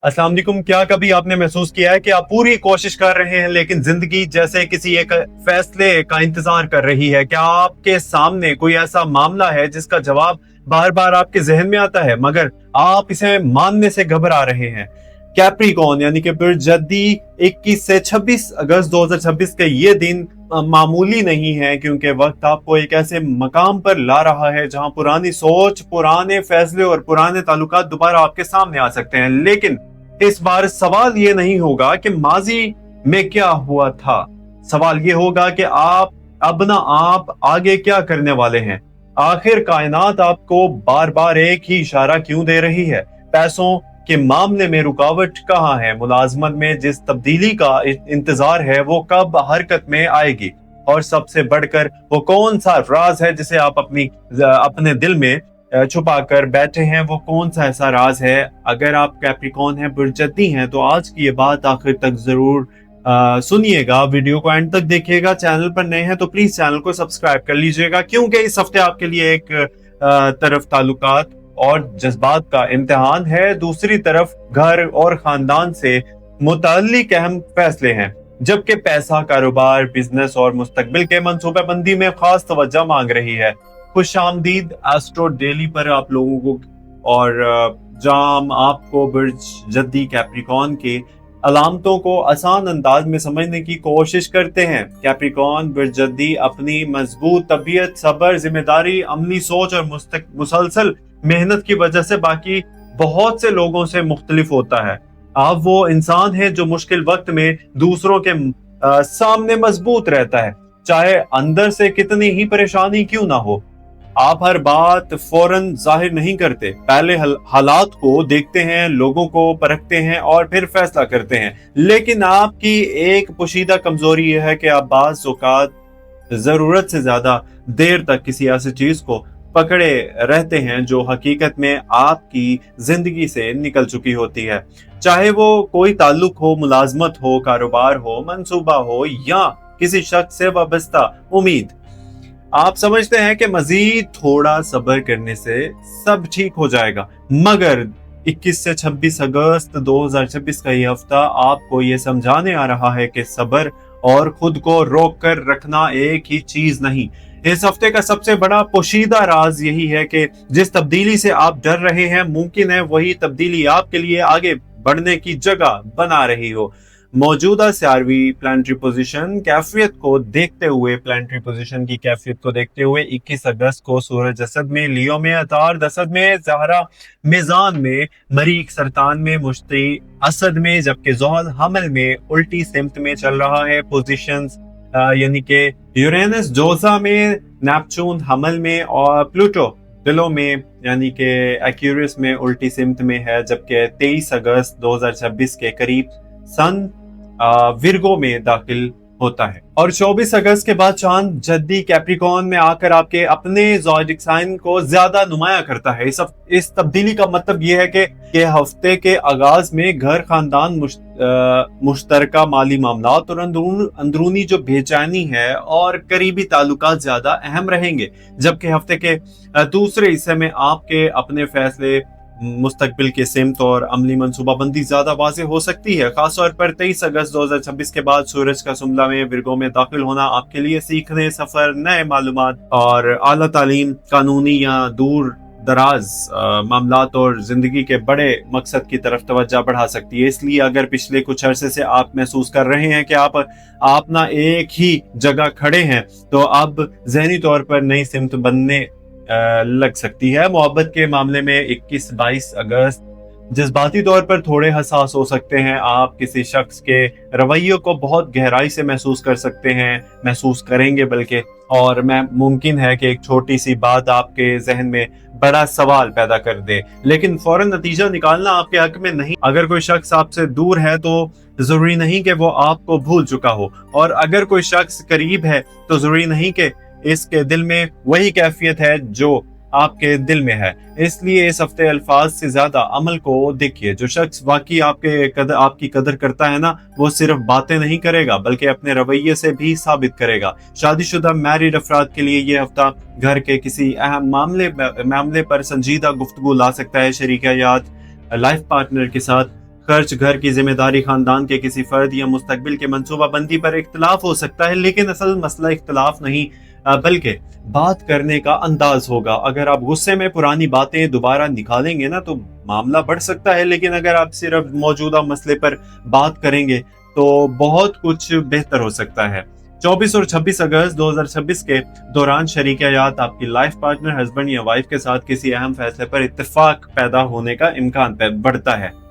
अस्सलाम वालेकुम। क्या कभी आपने महसूस किया है कि आप पूरी कोशिश कर रहे हैं लेकिन जिंदगी जैसे किसी एक फैसले का इंतजार कर रही है? क्या आपके सामने कोई ऐसा मामला है जिसका जवाब बार बार आपके जहन में आता है मगर आप इसे मानने से घबरा रहे हैं? कैप्रिकॉन यानी कि बृहस्पति 21 से 26 अगस्त 2026 के ये दिन मामूली नहीं है, क्योंकि वक्त आपको एक ऐसे मकाम पर ला रहा है जहां पुरानी सोच, पुराने फैसले और पुराने ताल्लुकात दोबारा आपके सामने आ सकते हैं। लेकिन इस बार सवाल ये नहीं होगा कि माजी में क्या हुआ था, सवाल ये होगा कि आप आगे क्या करने वाले हैं। आखिर कायनात आपको बार बार एक ही इशारा क्यों दे रही है? पैसों के मामले में रुकावट कहाँ है? मुलाजमत में जिस तब्दीली का इंतजार है वो कब हरकत में आएगी? और सबसे बढ़कर वो कौन सा राज है जिसे आप अपने दिल में छुपा कर बैठे हैं? वो कौन सा ऐसा राज है? अगर आप कैप्रिकॉन हैं, बृहस्पति हैं, तो आज की ये बात आखिर तक जरूर सुनिएगा। वीडियो को एंड तक देखिएगा। चैनल पर नए हैं तो प्लीज चैनल को सब्सक्राइब कर लीजिएगा, क्योंकि इस हफ्ते आपके लिए एक तरफ ताल्लुकात और जज्बात का इम्तिहान है, दूसरी तरफ घर और खानदान से मुताल्लिक अहम फैसले हैं। जबकि पैसा, कारोबार, बिजनेस और मुस्तकबिल के मंसूबाबंदी में खास तवज्जो मांग रही है। खुश आमदीद एस्ट्रो डेली पर आप लोगों को, और जाम आपको बृहस्पति कैप्रिकॉन के अलामतों को आसान अंदाज में समझने की कोशिश करते हैं। कैप्रिकॉन बृहस्पति अपनी मजबूत तबीयत, सब्र, जिम्मेदारी, अमली सोच और मुसलसल मेहनत की वजह से बाकी बहुत से लोगों से मुख्तलिफ होता है। आप वो इंसान है जो मुश्किल वक्त में दूसरों के सामने मजबूत रहता है, चाहे अंदर से कितनी ही परेशानी क्यों ना हो। आप हर बात फौरन जाहिर नहीं करते, पहले हालात को देखते हैं, लोगों को परखते हैं और फिर फैसला करते हैं। लेकिन आपकी एक पोशीदा कमजोरी यह है कि आप बाज़ औक़ात जरूरत से ज्यादा देर तक किसी ऐसी चीज को पकड़े रहते हैं जो हकीकत में आपकी जिंदगी से निकल चुकी होती है। चाहे वो कोई ताल्लुक हो, मुलाजमत हो, कारोबार हो, मंसूबा हो या किसी शख्स से वाबस्ता उम्मीद। आप समझते हैं कि मजीद थोड़ा सब्र करने से सब ठीक हो जाएगा, मगर 21 से 26 अगस्त 2026 का ये हफ्ता आपको ये समझाने आ रहा है कि सब्र और खुद को रोक कर रखना एक ही चीज नहीं। इस हफ्ते का सबसे बड़ा पोशीदा राज यही है कि जिस तब्दीली से आप डर रहे हैं, मुमकिन है वही तब्दीली आपके लिए आगे बढ़ने की जगह बना रही हो। मौजूदा सियारवी प्लानिटरी पोजीशन की कैफियत को देखते हुए 21 अगस्त को सूरज असद में, लियो में, अतार दसद में, ज़हरा मेज़ान में, मरीख सरतान में, मुश्ती असद में, जबकि ज़ोहल हमल में उल्टी सिमत में चल रहा है। पोजीशंस यानी कि यूरेनस जोजा में, नेपच्यून हमल में और प्लूटो दिलो में यानी कि एक्यूरियस में उल्टी सिमत में है। जबकि 23 अगस्त 2026 के करीब सन विर्गो में दाखिल होता है और 24 अगस्त के बाद चांद जद्दी कैप्रिकॉन में आकर आपके अपने ज़ोडिक साइन को ज्यादा नुमाया करता है। इस तब्दीली का मतलब यह है कि हफ्ते के आगाज में घर, खानदान, मुश्तरका माली मामलात और अंदरूनी जो बेचैनी है और करीबी ताल्लुकात ज्यादा अहम रहेंगे। जबकि हफ्ते के दूसरे हिस्से में आपके अपने फैसले, मुस्तकबिल के सिमत और अमली मनसूबाबंदी ज्यादा वाज़ेह हो सकती है। खासतौर पर 23 अगस्त 2026 के बाद सूरज का सुमला में, विर्गो में दाखिल होना आपके लिए सीखने, सफर, नए मालूमात और आला तालीम, कानूनी या दूर दराज मामलात और जिंदगी के बड़े मकसद की तरफ तवज्जो बढ़ा सकती है। इसलिए अगर पिछले कुछ अरसे से आप महसूस कर रहे हैं कि आप ना एक ही जगह खड़े हैं, तो अब ज़हनी तौर पर नई सिमत बनने लग सकती है। मोहब्बत के मामले में 21-22 अगस्त जज्बाती तौर पर थोड़े हसास हो सकते हैं। आप किसी शख्स के रवैये को बहुत गहराई से महसूस कर सकते हैं, महसूस करेंगे बल्कि, और मुमकिन है कि एक छोटी सी बात आपके जहन में बड़ा सवाल पैदा कर दे, लेकिन फौरन नतीजा निकालना आपके हक में नहीं। अगर कोई शख्स आपसे दूर है तो जरूरी नहीं कि वो आपको भूल चुका हो, और अगर कोई शख्स करीब है तो जरूरी नहीं कि इसके दिल में वही कैफियत है जो आपके दिल में है। इसलिए इस हफ्ते अल्फाज से ज्यादा अमल को देखिए। जो शख्स वाकई आपकी कदर करता है ना, वो सिर्फ बातें नहीं करेगा बल्कि अपने रवैये से भी साबित करेगा। शादीशुदा मैरिड अफराद के लिए ये हफ्ता घर के किसी अहम मामले पर संजीदा गुफ्तगू ला सकता है। शरीक हयात, लाइफ पार्टनर के साथ खर्च, घर की जिम्मेदारी, खानदान के किसी फर्द या मुस्तकबिल के मंसूबा बंदी पर इख्तलाफ हो सकता है, लेकिन असल मसला इख्तलाफ नहीं बल्कि बात करने का अंदाज होगा। अगर आप गुस्से में पुरानी बातें दोबारा निकालेंगे ना तो मामला बढ़ सकता है, लेकिन अगर आप सिर्फ मौजूदा मसले पर बात करेंगे तो बहुत कुछ बेहतर हो सकता है। 24 और 26 अगस्त 2026 के दौरान शरीक हयात आपकी लाइफ पार्टनर, हस्बैंड या वाइफ के साथ किसी अहम फैसले पर इत्तेफाक पैदा होने का इम्कान बढ़ता है।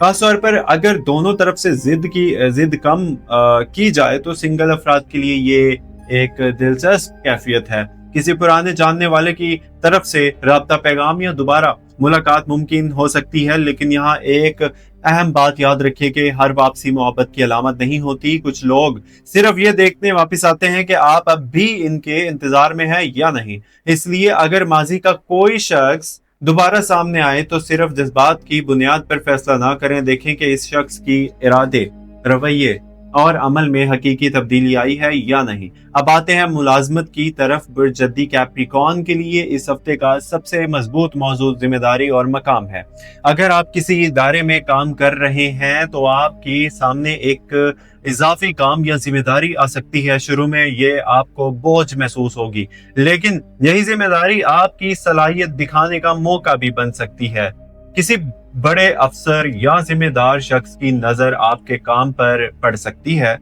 खास तौर पर अगर दोनों तरफ से जिद कम की जाए तो सिंगल अफराद के लिए ये एक दिलचस्प कैफियत है। किसी पुराने जानने वाले की तरफ से राब्ता पैगाम या दोबारा मुलाकात मुमकिन हो सकती है, लेकिन यहाँ एक अहम बात याद रखिए कि हर वापसी मोहब्बत की अलामत नहीं होती। कुछ लोग सिर्फ ये देखने वापस आते हैं कि आप अब भी इनके इंतजार में हैं या नहीं। इसलिए अगर माजी का कोई शख्स दोबारा सामने आए तो सिर्फ जज्बात की बुनियाद पर फैसला ना करें। देखें कि इस शख्स की इरादे, रवैये और अमल में हकीकी तब्दीली आई है या नहीं। अब आते हैं मुलाजमत की तरफ। बुर्जदी कैप्रिकॉर्न के लिए इस हफ्ते का सबसे मजबूत मौजूद जिम्मेदारी और मकाम है। अगर आप किसी इदारे में काम कर रहे हैं तो आपके सामने एक इजाफी काम या जिम्मेदारी आ सकती है। शुरू में ये आपको बोझ महसूस होगी, लेकिन यही जिम्मेदारी आपकी सलाहियत दिखाने का मौका भी बन सकती है। किसी बड़े अफसर या जिम्मेदार शख्स की नजर आपके काम पर पड़ सकती है,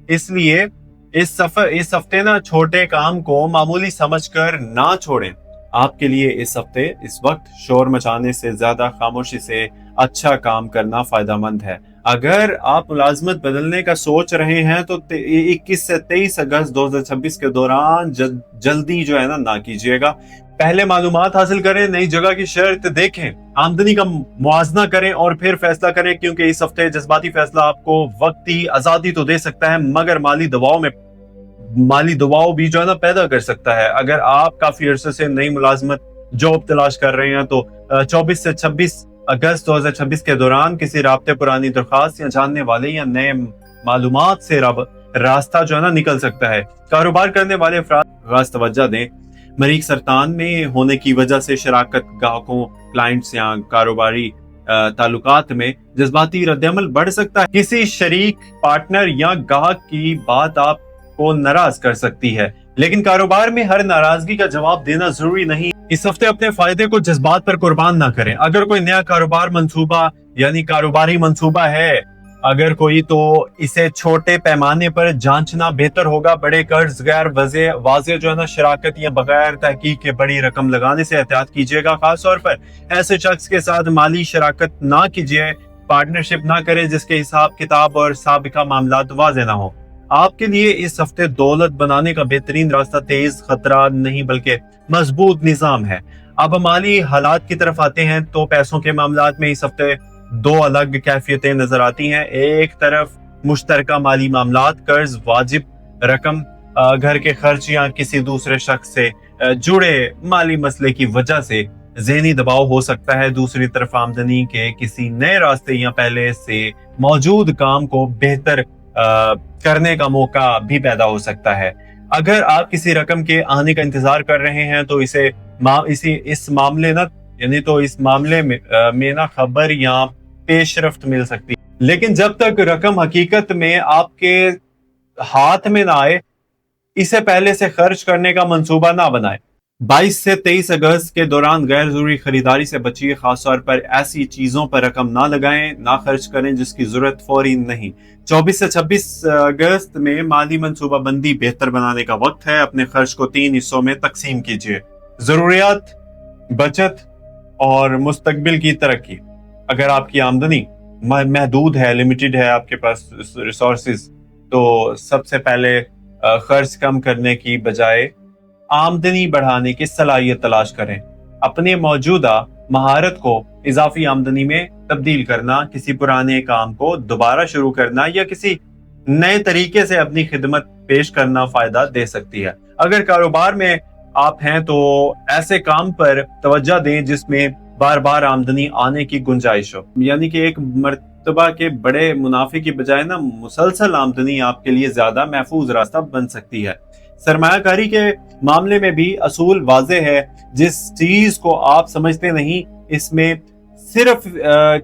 इसलिए इस हफ्ते ना छोटे काम को मामूली समझकर ना छोड़ें। आपके लिए इस हफ्ते इस वक्त शोर मचाने से ज्यादा खामोशी से अच्छा काम करना फायदेमंद है। अगर आप मुलाजमत बदलने का सोच रहे हैं तो 21 से 23 अगस्त 2026 के दौरान जल्दी जो है ना कीजिएगा। पहले मालूमात हासिल करें, नई जगह की शर्त देखें, आमदनी का मुआजना करें और फिर फैसला करें, क्योंकि इस हफ्ते जज्बाती फैसला आपको वक्ती आजादी तो दे सकता है मगर माली दबाव भी जो है ना पैदा कर सकता है। अगर आप काफी अरसे से नई मुलाजमत जॉब तलाश कर रहे हैं तो 24 से 26 अगस्त 2026 के दौरान किसी राब्ते, पुरानी दरखास्त या जानने वाले या नए मालूमात से रास्ता जो है ना निकल सकता है। कारोबार करने वाले अफराद खास तवज्जो दें। मरीख सरतान में होने की वजह से शराकत गाहकों, क्लाइंट्स या कारोबारी ताल्लुकात में जज्बाती रद्दअमल बढ़ सकता है। किसी शरीक, पार्टनर या गाहक की बात आपको नाराज कर सकती है, लेकिन कारोबार में हर नाराजगी का जवाब देना जरूरी नहीं। इस हफ्ते अपने फायदे को जज्बात पर कुर्बान ना करें। अगर कोई नया कारोबारी मंसूबा है अगर कोई, तो इसे छोटे पैमाने पर जांचना बेहतर होगा। बड़े कर्ज, गैर वाज़ेह जो है ना शराकत या बगैर तहकीक के बड़ी रकम लगाने से एहतियात कीजिएगा। खास तौर पर ऐसे शख्स के साथ माली शराकत ना कीजिए, पार्टनरशिप ना करें जिसके हिसाब किताब और साबिका मामलात वाज़ेह ना हो। आपके लिए इस हफ्ते दौलत बनाने का बेहतरीन रास्ता तेज खतरा नहीं बल्कि मजबूत निजाम है। अब माली हालात की तरफ आते हैं तो पैसों के मामलात में इस हफ्ते दो अलग कैफियतें नजर आती हैं। एक तरफ मुश्तरका माली मामलात, कर्ज, वाजिब रकम, घर के खर्च या किसी दूसरे शख्स से जुड़े माली मसले की वजह से ज़हनी दबाव हो सकता है। दूसरी तरफ आमदनी के किसी नए रास्ते या पहले से मौजूद काम को बेहतर करने का मौका भी पैदा हो सकता है। अगर आप किसी रकम के आने का इंतजार कर रहे हैं तो इस मामले में ना खबर या पेशरफ्त मिल सकती है, लेकिन जब तक रकम हकीकत में आपके हाथ में ना आए, इसे पहले से खर्च करने का मंसूबा ना बनाए। 22 से 23 अगस्त के दौरान गैर जरूरी खरीदारी से बचिए। खास तौर पर ऐसी चीजों पर रकम ना लगाएं, ना खर्च करें जिसकी जरूरत फौरी नहीं। 24 से 26 अगस्त में माली मंसूबा बंदी बेहतर बनाने का वक्त है। अपने खर्च को 3 हिस्सों में तकसीम कीजिए: जरूरियात, बचत और मुस्तकबिल की तरक्की। अगर आपकी आमदनी महदूद है, लिमिटेड है, आपके पास रिसोर्सेज, तो सबसे पहले खर्च कम करने की बजाय आमदनी बढ़ाने की सलाहियत तलाश करें। अपने मौजूदा महारत को इजाफी आमदनी में तब्दील करना, किसी पुराने काम को दोबारा शुरू करना या किसी नए तरीके से अपनी खिदमत पेश करना फायदा दे सकती है। अगर कारोबार में आप हैं तो ऐसे काम पर तवज्जो दें जिसमें बार बार आमदनी आने की गुंजाइश हो, यानी कि एक मर्तबा के बड़े मुनाफे की बजाय ना मुसलसल आमदनी आपके लिए ज्यादा महफूज रास्ता बन सकती है। सरमायाकारी के मामले में भी असूल वाज़ेह है। जिस चीज को आप समझते नहीं, इसमें صرف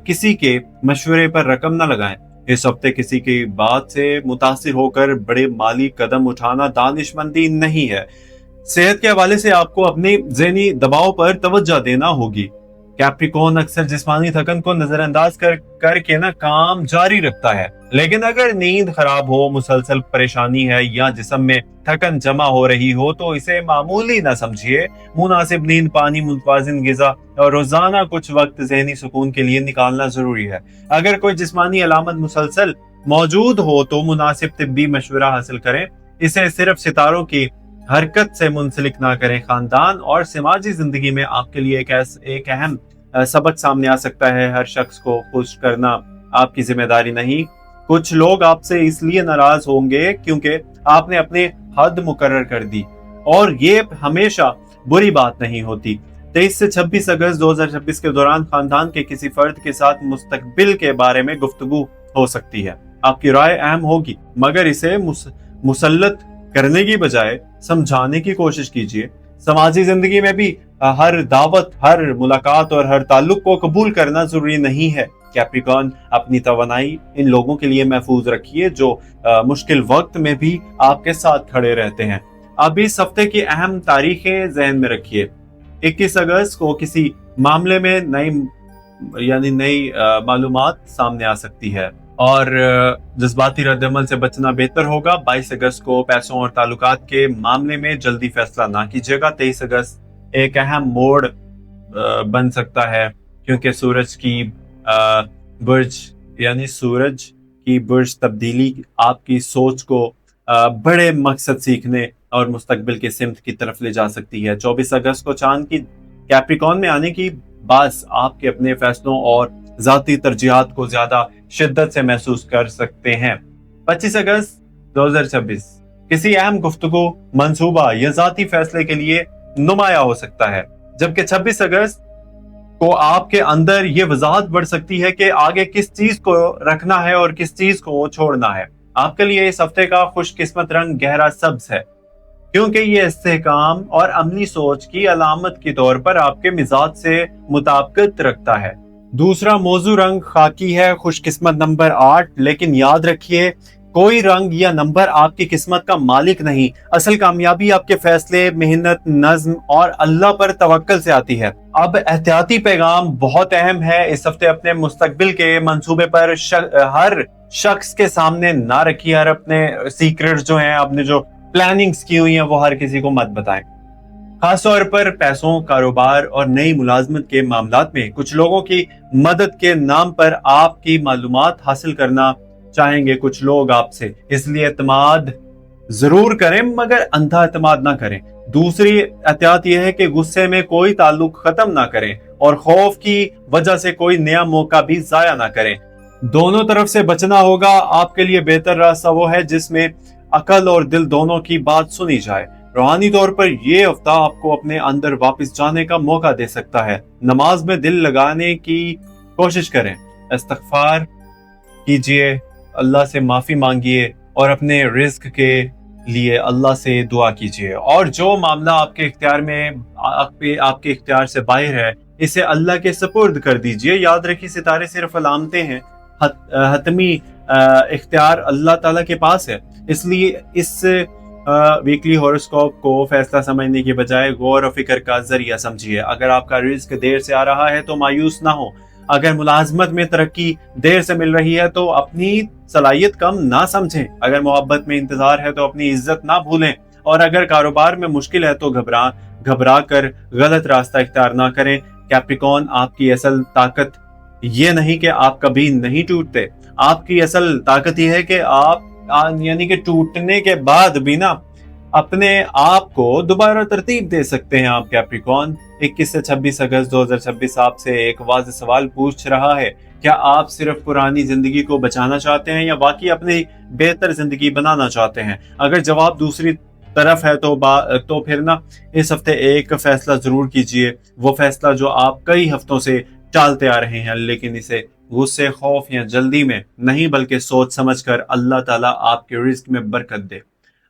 کسی کے مشورے پر رقم نہ لگائیں. اس ہفتے کسی کی بات سے متاثر ہو کر بڑے مالی قدم اٹھانا دانش مندی نہیں ہے. صحت کے حوالے سے آپ کو اپنے ذہنی دباؤ پر توجہ دینا ہوگی. کیپریکون اکثر جسمانی تھکن کو نظر انداز کر کے کام جاری رکھتا ہے، لیکن اگر نیند خراب ہو، مسلسل پریشانی ہے یا جسم میں تھکن جمع ہو رہی ہو تو اسے معمولی نہ سمجھیے. مناسب نیند، پانی، متوازن غذا اور روزانہ کچھ وقت ذہنی سکون کے لیے نکالنا ضروری ہے. اگر کوئی جسمانی علامت مسلسل موجود ہو تو مناسب طبی مشورہ حاصل کریں. اسے صرف ستاروں کی حرکت سے منسلک نہ کریں. خاندان اور سماجی زندگی میں آپ کے لیے ایک اہم سبق سامنے آ سکتا ہے. ہر شخص کو خوش کرنا آپ کی ذمہ داری نہیں. کچھ لوگ آپ سے اس لیے ناراض ہوں گے کیونکہ آپ نے اپنے حد مقرر کر دی، اور یہ ہمیشہ بری بات نہیں ہوتی. 23 سے 26 اگست 2026 کے دوران خاندان کے کسی فرد کے ساتھ مستقبل کے بارے میں گفتگو ہو سکتی ہے. آپ کی رائے اہم ہوگی، مگر اسے مسلط کرنے کی بجائے سمجھانے کی کوشش کیجیے. سماجی زندگی میں بھی ہر دعوت، ہر ملاقات اور ہر تعلق کو قبول کرنا ضروری نہیں ہے. کیپریکون اپنی توانائی ان لوگوں کے لیے محفوظ رکھیے جو مشکل وقت میں بھی آپ کے ساتھ کھڑے رہتے ہیں. اب اس ہفتے کی اہم تاریخیں ذہن میں رکھیے. 21 اگست کو کسی معاملے میں نئی معلومات سامنے آ سکتی ہے اور جذباتی رد عمل سے بچنا بہتر ہوگا. 22 اگست کو پیسوں اور تعلقات کے معاملے میں جلدی فیصلہ نہ کیجیے گا. 23 اگست ایک اہم موڑ بن سکتا ہے کیونکہ سورج کی برج تبدیلی آپ کی سوچ کو بڑے مقصد سیکھنے اور مستقبل کے سمت کی طرف لے جا سکتی ہے. 24 اگست کو چاند کی کیپریکون میں آنے کی باعث آپ کے اپنے فیصلوں اور ذاتی ترجیحات کو زیادہ شدت سے محسوس کر سکتے ہیں. 25 اگست 2026 کسی اہم گفتگو، منصوبہ یا ذاتی فیصلے کے لیے نمایاں ہو سکتا ہے، جبکہ 26 اگست کو آپ کے اندر یہ وضاحت بڑھ سکتی ہے کہ آگے کس چیز کو رکھنا ہے اور کس چیز کو چھوڑنا ہے. آپ کے لیے اس ہفتے کا خوش قسمت رنگ گہرا سبز ہے کیونکہ یہ استحکام اور عملی سوچ کی علامت کے طور پر آپ کے مزاج سے مطابقت رکھتا ہے. دوسرا موضوع رنگ خاکی ہے، خوش قسمت نمبر 8. لیکن یاد رکھیے، کوئی رنگ یا نمبر آپ کی قسمت کا مالک نہیں. اصل کامیابی آپ کے فیصلے، محنت، نظم اور اللہ پر توکل سے آتی ہے. اب احتیاطی پیغام بہت اہم ہے. اس ہفتے اپنے مستقبل کے منصوبے پر ہر شخص کے سامنے نہ رکھیے. ہر اپنے سیکرٹس جو ہیں، اپنے جو پلاننگز کی ہوئی ہیں، وہ ہر کسی کو مت بتائیں. خاص طور پر پیسوں، کاروبار اور نئی ملازمت کے معاملات میں کچھ لوگوں کی مدد کے نام پر آپ کی معلومات حاصل کرنا چاہیں گے کچھ لوگ آپ سے، اس لیے اعتماد ضرور کریں مگر اندھا اعتماد نہ کریں. دوسری احتیاط یہ ہے کہ غصے میں کوئی تعلق ختم نہ کریں اور خوف کی وجہ سے کوئی نیا موقع بھی ضائع نہ کریں. دونوں طرف سے بچنا ہوگا. آپ کے لیے بہتر راستہ وہ ہے جس میں عقل اور دل دونوں کی بات سنی جائے. روحانی طور پر یہ ہفتہ آپ کو اپنے اندر واپس جانے کا موقع دے سکتا ہے. نماز میں دل لگانے کی کوشش کریں، استغفار کیجئے، اللہ سے معافی مانگیے اور اپنے رزق کے لیے اللہ سے دعا کیجئے. اور جو معاملہ آپ کے اختیار میں آپ کے اختیار سے باہر ہے، اسے اللہ کے سپرد کر دیجئے. یاد رکھیے، ستارے صرف علامتیں ہیں، حتمی اختیار اللہ تعالیٰ کے پاس ہے. اس لیے اس ویکلی ہورosکوپ کو فیصلہ سمجھنے کی بجائے غور و فکر کا ذریعہ سمجھیے. اگر آپ کا رزق دیر سے آ رہا ہے تو مایوس نہ ہو. اگر ملازمت میں ترقی دیر سے مل رہی ہے تو اپنی صلاحیت کم نہ سمجھیں. اگر محبت میں انتظار ہے تو اپنی عزت نہ بھولیں. اور اگر کاروبار میں مشکل ہے تو گھبرا کر غلط راستہ اختیار نہ کریں. کیپریکون، آپ کی اصل طاقت یہ نہیں کہ آپ کبھی نہیں ٹوٹتے. آپ کی اصل طاقت یہ ہے کہ آپ کہ ٹوٹنے کے بعد بھی اپنے آپ کو دوبارہ ترتیب دے سکتے ہیں. آپ کیپریکون، 21 سے 26 اگست 2026 آپ سے ایک واضح سوال پوچھ رہا ہے. کیا آپ صرف پرانی زندگی کو بچانا چاہتے ہیں یا واقعی اپنی بہتر زندگی بنانا چاہتے ہیں؟ اگر جواب دوسری طرف ہے تو پھر اس ہفتے ایک فیصلہ ضرور کیجئے. وہ فیصلہ جو آپ کئی ہفتوں سے ٹالتے آ رہے ہیں، لیکن اسے غصے، خوف یا جلدی میں نہیں بلکہ سوچ سمجھ کر اللہ تعالیٰ آپ کے رزق میں برکت دے.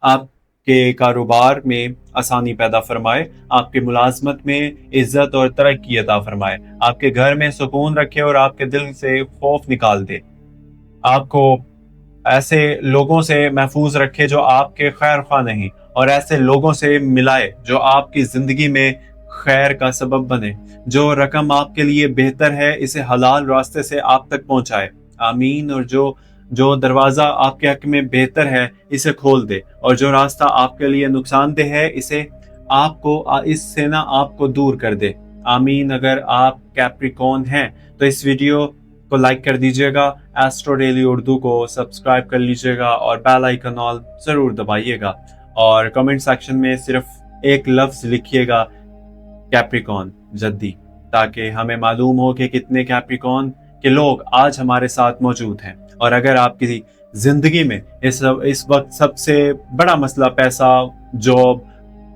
آپ کے کاروبار میں آسانی پیدا فرمائے، آپ کے ملازمت میں عزت اور ترقی عطا فرمائے، آپ کے گھر میں سکون رکھے اور آپ کے دل سے خوف نکال دے، آپ کو ایسے لوگوں سے محفوظ رکھے جو آپ کے خیر خواہ نہیں، اور ایسے لوگوں سے ملائے جو آپ کی زندگی میں خیر کا سبب بنے، جو رقم آپ کے لیے بہتر ہے اسے حلال راستے سے آپ تک پہنچائے، آمین۔ اور جو دروازہ آپ کے حق میں بہتر ہے اسے کھول دے، اور جو راستہ آپ کے لیے نقصان دہ ہے اس سے نہ آپ کو دور کر دے، آمین۔ اگر آپ کیپریکون ہیں تو اس ویڈیو کو لائک کر دیجئے گا، ایسٹرو ڈیلی اردو کو سبسکرائب کر لیجئے گا اور بیل آئیکن آل ضرور دبائیے گا، اور کمنٹ سیکشن میں صرف ایک لفظ لکھیے گا، کیپریکون جدی، تاکہ ہمیں معلوم ہو کہ کتنے کیپریکون کے لوگ آج ہمارے ساتھ موجود ہیں۔ اور اگر آپ کی زندگی میں اس وقت سب سے بڑا مسئلہ پیسہ، جاب،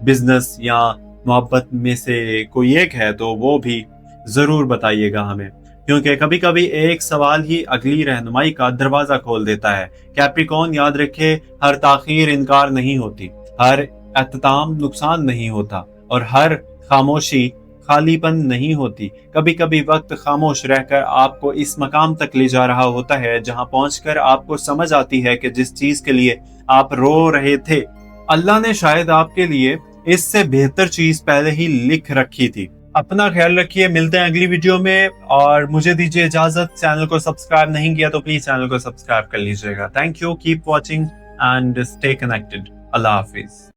بزنس یا محبت میں سے کوئی ایک ہے تو وہ بھی ضرور بتائیے گا ہمیں، کیونکہ کبھی کبھی ایک سوال ہی اگلی رہنمائی کا دروازہ کھول دیتا ہے۔ کیپریکون یاد رکھے، ہر تاخیر انکار نہیں ہوتی، ہر اختتام نقصان نہیں ہوتا، اور ہر خاموشی خالی پن نہیں ہوتی۔ کبھی کبھی وقت خاموش رہ کر آپ کو اس مقام تک لے جا رہا ہوتا ہے جہاں پہنچ کر آپ کو سمجھ آتی ہے کہ جس چیز کے لیے آپ رو رہے تھے، اللہ نے شاید آپ کے لیے اس سے بہتر چیز پہلے ہی لکھ رکھی تھی۔ اپنا خیال رکھیے، ملتے ہیں اگلی ویڈیو میں، اور مجھے دیجیے اجازت۔ چینل کو سبسکرائب نہیں کیا تو پلیز چینل کو سبسکرائب کر لیجیے گا۔ Thank you, keep watching and stay connected. Allah حافظ۔